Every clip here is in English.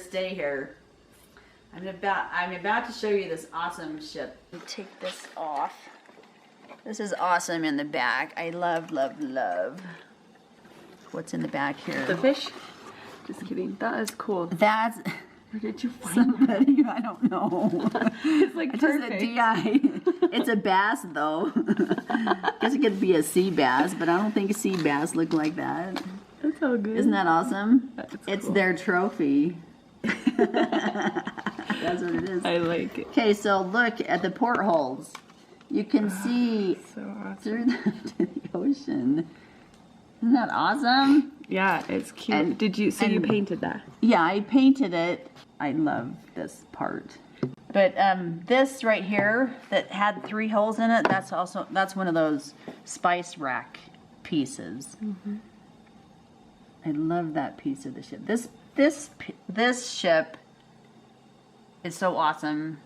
stay here. I'm about to show you this awesome ship. Let me take this off. This is awesome in the back. I love, love, love. What's in the back here? The fish? Just kidding. That is cool. That's... Where did you find somebody, I don't know. It's like perfect. It's a bass though. I guess it could be a sea bass, but I don't think sea bass look like that. That's all good. Isn't that awesome? It's cool. their trophy. That's what it is. I like it. Okay, so look at the portholes. You can see so awesome. through to the ocean. Isn't that awesome? Yeah, it's cute. And, you painted that? Yeah, I painted it. I love this part. But this right here that had 3 holes in it, that's one of those spice rack pieces. Mm-hmm. I love that piece of the ship. This ship is so awesome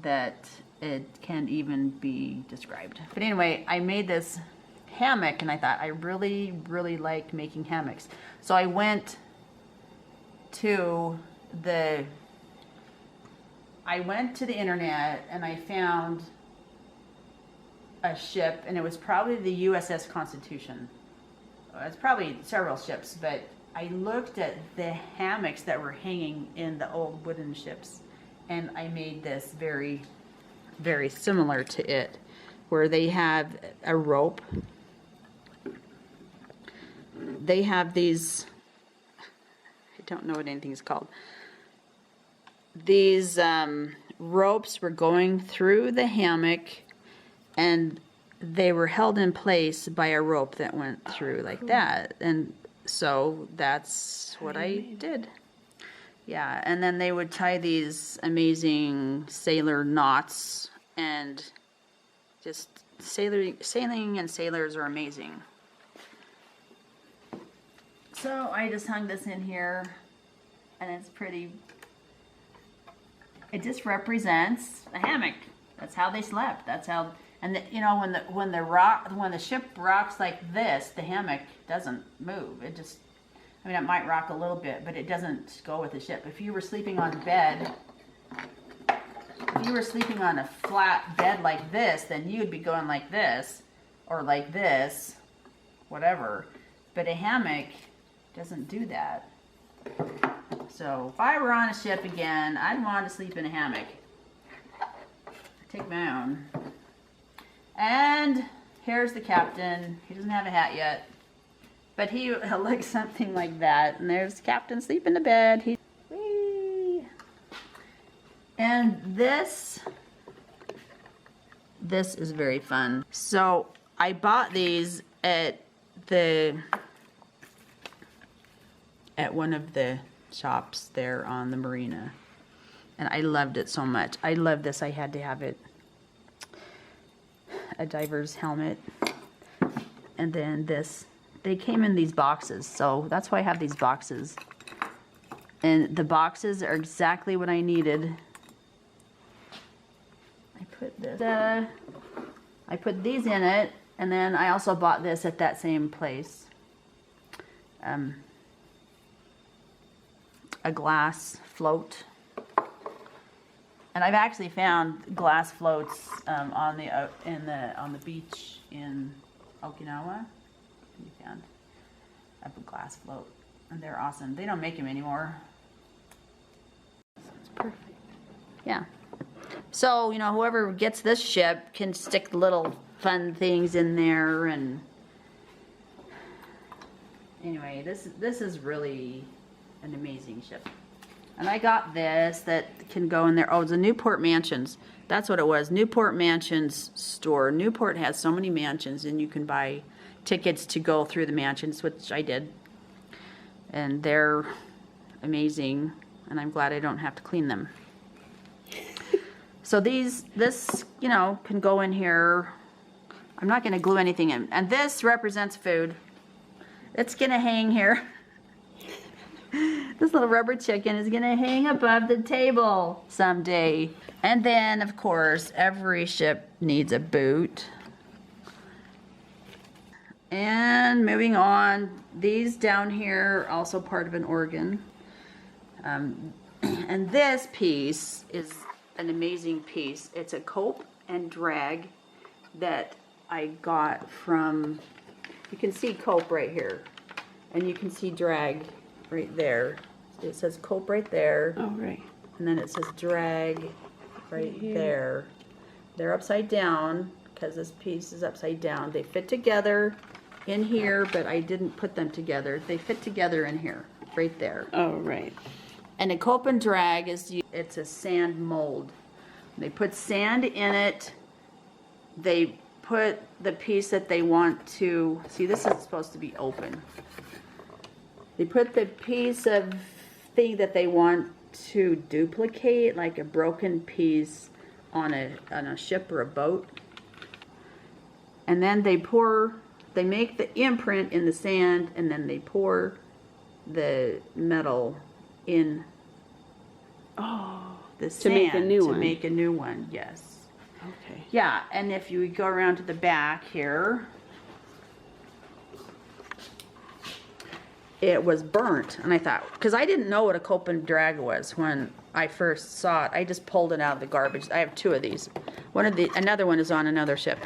that it can't even be described. But anyway, I made this hammock and I thought I really, really like making hammocks. So I went to the internet and I found a ship, and it was probably the USS Constitution. It's probably several ships, but I looked at the hammocks that were hanging in the old wooden ships, and I made this very, very similar to it, where they have a rope. They have these, I don't know what anything's called. These ropes were going through the hammock, and they were held in place by a rope that went through like that. And so that's what I did. Yeah, and then they would tie these amazing sailor knots, and just sailing and sailors are amazing. So I just hung this in here, and it's pretty. It just represents a hammock. That's how they slept. That's how. And you know, when the ship rocks like this, the hammock doesn't move. It just, I mean, it might rock a little bit, but it doesn't go with the ship. If you were sleeping on bed, if you were sleeping on a flat bed like this, then you'd be going like this, or like this, whatever. But a hammock doesn't do that. So if I were on a ship again, I'd want to sleep in a hammock. Take my own. And here's the captain. He doesn't have a hat yet, but he looks something like that. And there's the captain sleeping in the bed. Whee! And this is very fun. So I bought these at one of the shops there on the marina, and I loved it so much. I love this. I had to have it. A diver's helmet, and then this. They came in these boxes, so that's why I have these boxes. And the boxes are exactly what I needed. I put these in it, and then I also bought this at that same place. A glass float. And I've actually found glass floats on the beach in Okinawa. We found a glass float, and they're awesome. They don't make them anymore. So it's perfect. Yeah. So you know, whoever gets this ship can stick little fun things in there, and anyway, this is really an amazing ship. And I got this that can go in there. Oh, it's a Newport Mansions. That's what it was. Newport Mansions store. Newport has so many mansions, and you can buy tickets to go through the mansions, which I did. And they're amazing, and I'm glad I don't have to clean them. So this, you know, can go in here. I'm not going to glue anything in. And this represents food. It's going to hang here. This little rubber chicken is going to hang above the table someday. And then, of course, every ship needs a boot. And moving on, these down here are also part of an organ. And this piece is an amazing piece. It's a cope and drag that I got from, you can see cope right here, and you can see drag right there. It says cope right there. Oh, right. And then it says drag right there. They're upside down because this piece is upside down. They fit together in here, but I didn't put them together. They fit together in here, right there. Oh, right. And a cope and drag it's a sand mold. They put sand in it. They put the piece that they want to, see, this is supposed to be open. They put the piece of thing that they want to duplicate, like a broken piece on a ship or a boat. And then they make the imprint in the sand, and then they pour the metal in the sand to make a new one. To make a new one, yes. Okay. Yeah, and if you go around to the back here, it was burnt. And I thought, because I didn't know what a cope and drag was when I first saw it. I just pulled it out of the garbage. I have two of these. Another one is on another ship.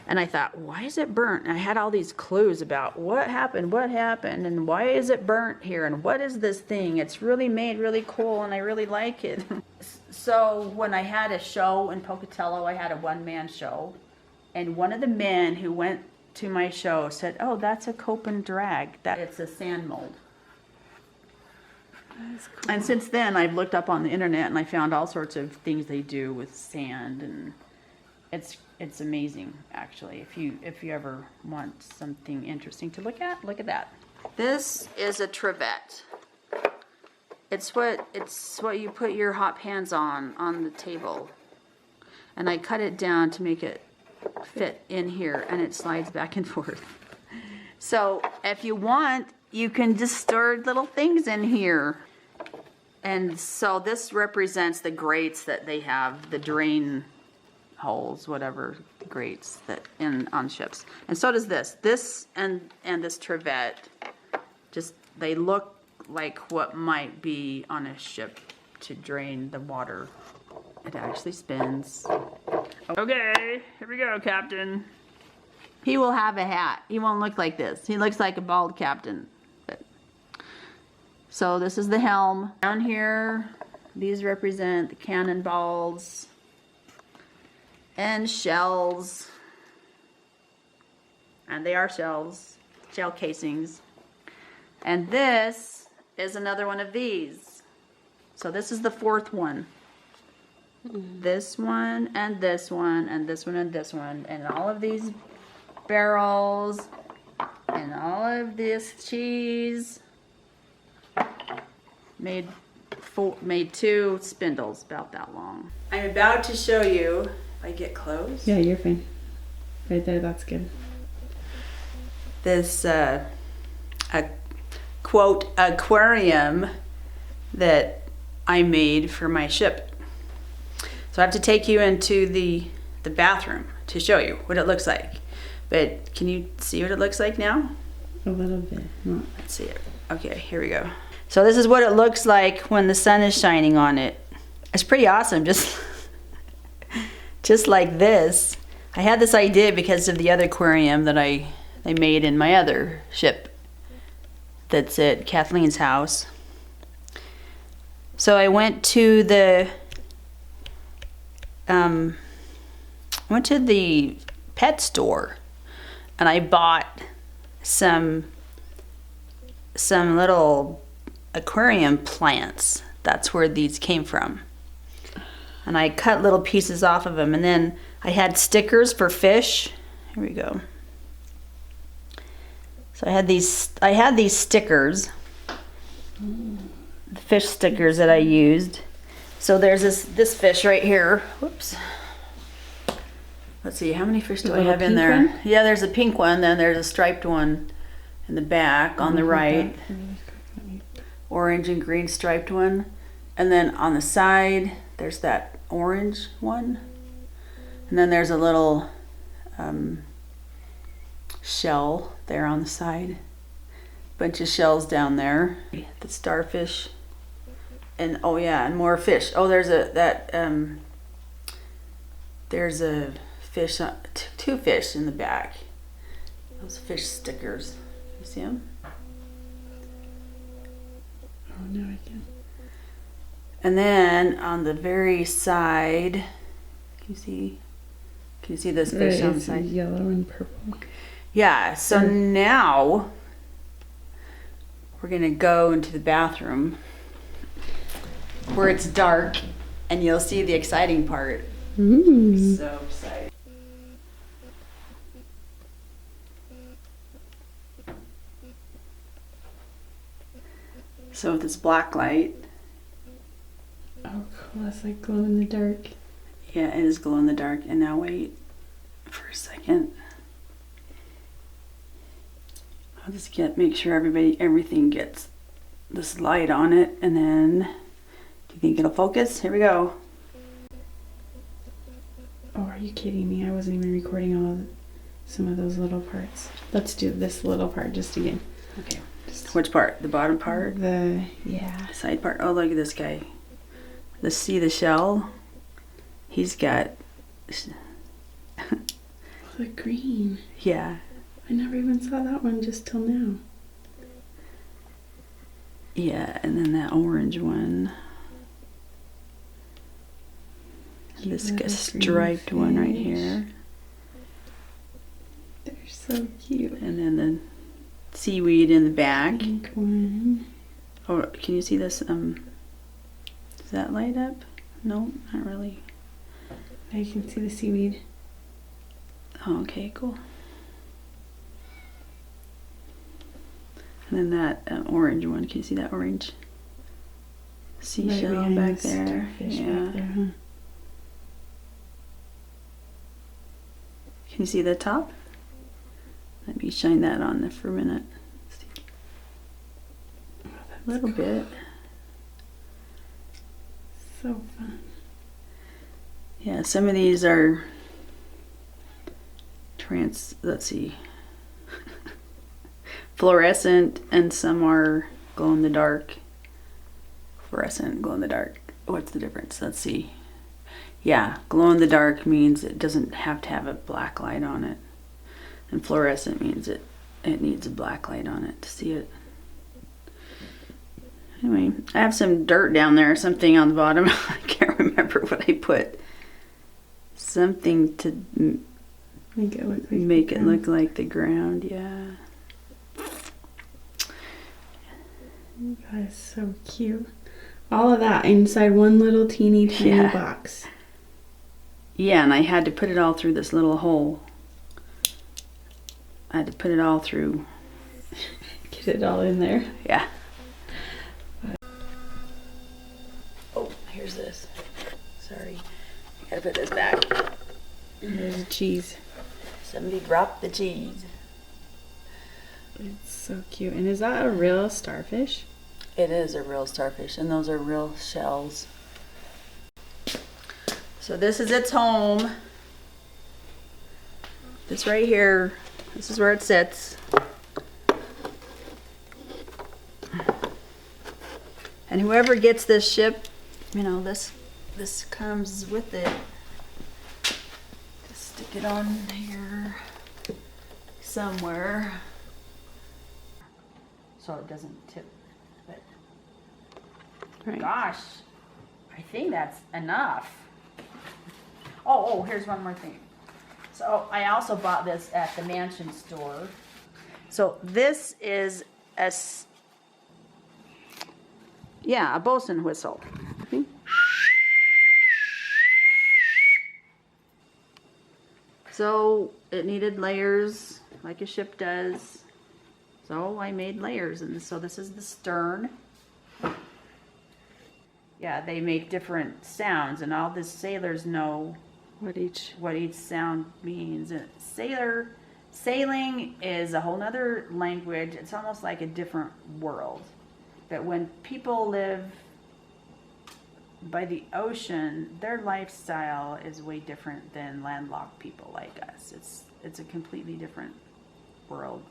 And I thought, why is it burnt? And I had all these clues about what happened, and why is it burnt here, and what is this thing? It's really made really cool, and I really like it. So when I had a show in Pocatello, I had a one-man show, and one of the men who went to my show said, oh, that's a cope and drag. It's a sand mold. That's cool. And since then, I've looked up on the internet, and I found all sorts of things they do with sand, and it's amazing, actually. If you ever want something interesting to look at that. This is a trivet. It's what you put your hot pans on the table. And I cut it down to make it fit in here, and it slides back and forth. So if you want, you can just store little things in here. And so this represents the grates that they have, the drain holes, whatever grates that on ships. And so does this and this trivet. Just, they look like what might be on a ship to drain the water. It actually spins. Okay, here we go, Captain. He will have a hat. He won't look like this. He looks like a bald captain. So this is the helm. Down here, these represent the cannonballs and shells. And they are shells, shell casings. And this is another one of these. So this is the fourth one. This one, and this one, and this one, and this one. And all of these barrels, and all of this cheese made two spindles about that long. I'm about to show you, if I get close. Yeah, you're fine. Right there, that's good. This a quote aquarium that I made for my ship. So I have to take you into the bathroom to show you what it looks like. But can you see what it looks like now? A little bit. Not. Let's see it. Okay, here we go. So this is what it looks like when the sun is shining on it. It's pretty awesome, just like this. I had this idea because of the other aquarium that I made in my other ship that's at Kathleen's house. So I went to the pet store, and I bought some little aquarium plants. That's where these came from. And I cut little pieces off of them, and then I had stickers for fish. Here we go. So I had these stickers, the fish stickers that I used. So there's this fish right here. Whoops. Let's see, how many fish do I have in there? One? Yeah, there's a pink one, then there's a striped one in the back on the right. Orange and green striped one. And then on the side, there's that orange one. And then there's a little shell there on the side. Bunch of shells down there. The starfish And oh yeah, and more fish. Oh, there's a fish, two fish in the back. Those fish stickers. You see them? Oh, no, I can. And then on the very side, can you see this fish on the It's side? yellow and purple. Yeah, so now we're gonna go into the bathroom where it's dark and you'll see the exciting part. Ooh. So excited. So with this black light, Oh, cool. That's like glow in the dark. yeah, it is glow in the dark. And now wait for a second. I'll just make sure everything gets this light on it, and then do you think it'll focus? Here we go. Oh, are you kidding me? I wasn't even recording some of those little parts. Let's do this little part just again. Okay. Which part? The bottom part? Yeah. Side part. Oh, look at this guy. Let's see the shell. He's got. The green. Yeah. I never even saw that one just till now. Yeah, and then that orange one. Cute This little striped green one right fish. here. They're so cute. And then the seaweed in the back. Pink one. Oh, can you see this? Does that light up? No, not really. I can see the seaweed. Oh, okay, cool. And then that orange one. Can you see that orange seashell behind back the there? starfish Yeah. back there, huh? Can you see the top? Let me shine that on there for a minute. Oh, that's A little cool. bit. So fun. Yeah, some of these are let's see, fluorescent, and some are glow in the dark. Fluorescent, glow in the dark. What's the difference? Let's see. Yeah, glow in the dark means it doesn't have to have a black light on it. And fluorescent means it needs a black light on it to see it. Anyway, I have some dirt down there, something on the bottom. I can't remember what I put. Something to Make it look like make it look like the ground, yeah. That is so cute. All of that inside one little teeny tiny Yeah. box. Yeah, and I had to put it all through this little hole. I had to put it all through. Get it all in there. Yeah. Oh, here's this. Sorry. Gotta put this back. There's the cheese. Somebody dropped the cheese. It's so cute. And is that a real starfish? It is a real starfish, and those are real shells. So this is its home. This right here, this is where it sits. And whoever gets this ship, you know, this comes with it. Just stick it on here somewhere so it doesn't tip. But Right. gosh, I think that's enough. Oh, here's one more thing. So I also bought this at the Mansion store. So this is a bosun whistle. So it needed layers like a ship does. So I made layers, and so this is the stern. Yeah, they make different sounds, and all the sailors know what each sound means. And sailing is a whole nother language. It's almost like a different world. But when people live by the ocean, their lifestyle is way different than landlocked people like us. It's a completely different world.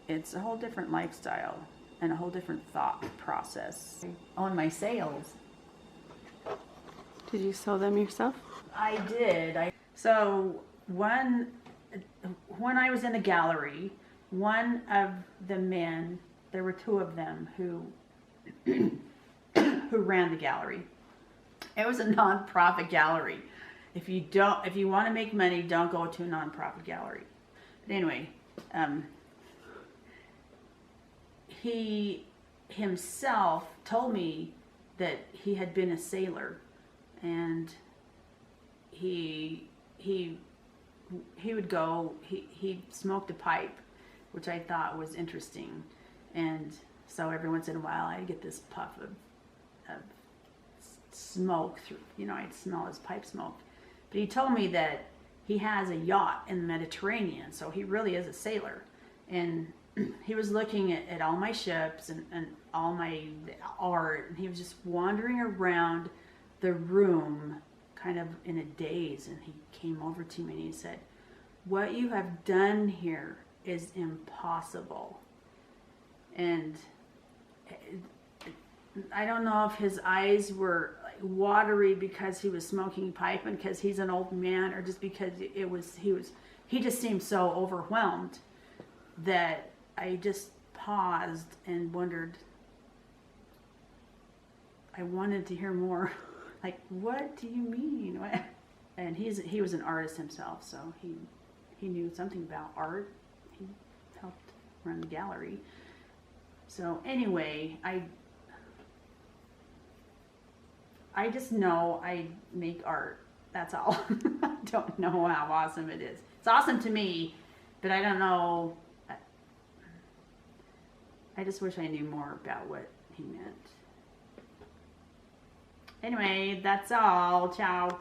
It's a whole different lifestyle and a whole different thought process. On my sails, Did you sew them yourself? I did. So when I was in the gallery, one of the men, there were two of them who who ran the gallery. It was a non-profit gallery. If you want to make money, don't go to a non-profit gallery. But anyway, he himself told me that he had been a sailor, and he would go, he smoked a pipe, which I thought was interesting, and so every once in a while I'd get this puff of smoke through, I'd smell his pipe smoke. But he told me that he has a yacht in the Mediterranean, so he really is a sailor. And he was looking at all my ships and all my art, and he was just wandering around the room kind of in a daze, and he came over to me and he said, "What you have done here is impossible." And I don't know if his eyes were watery because he was smoking pipe and because he's an old man, or just because he just seemed so overwhelmed that I just paused and wondered. I wanted to hear more. Like, what do you mean? And he was an artist himself, so he knew something about art. He helped run the gallery. So anyway, I just know I make art. That's all. I don't know how awesome it is. It's awesome to me, but I don't know. I just wish I knew more about what he meant. Anyway, that's all. Ciao.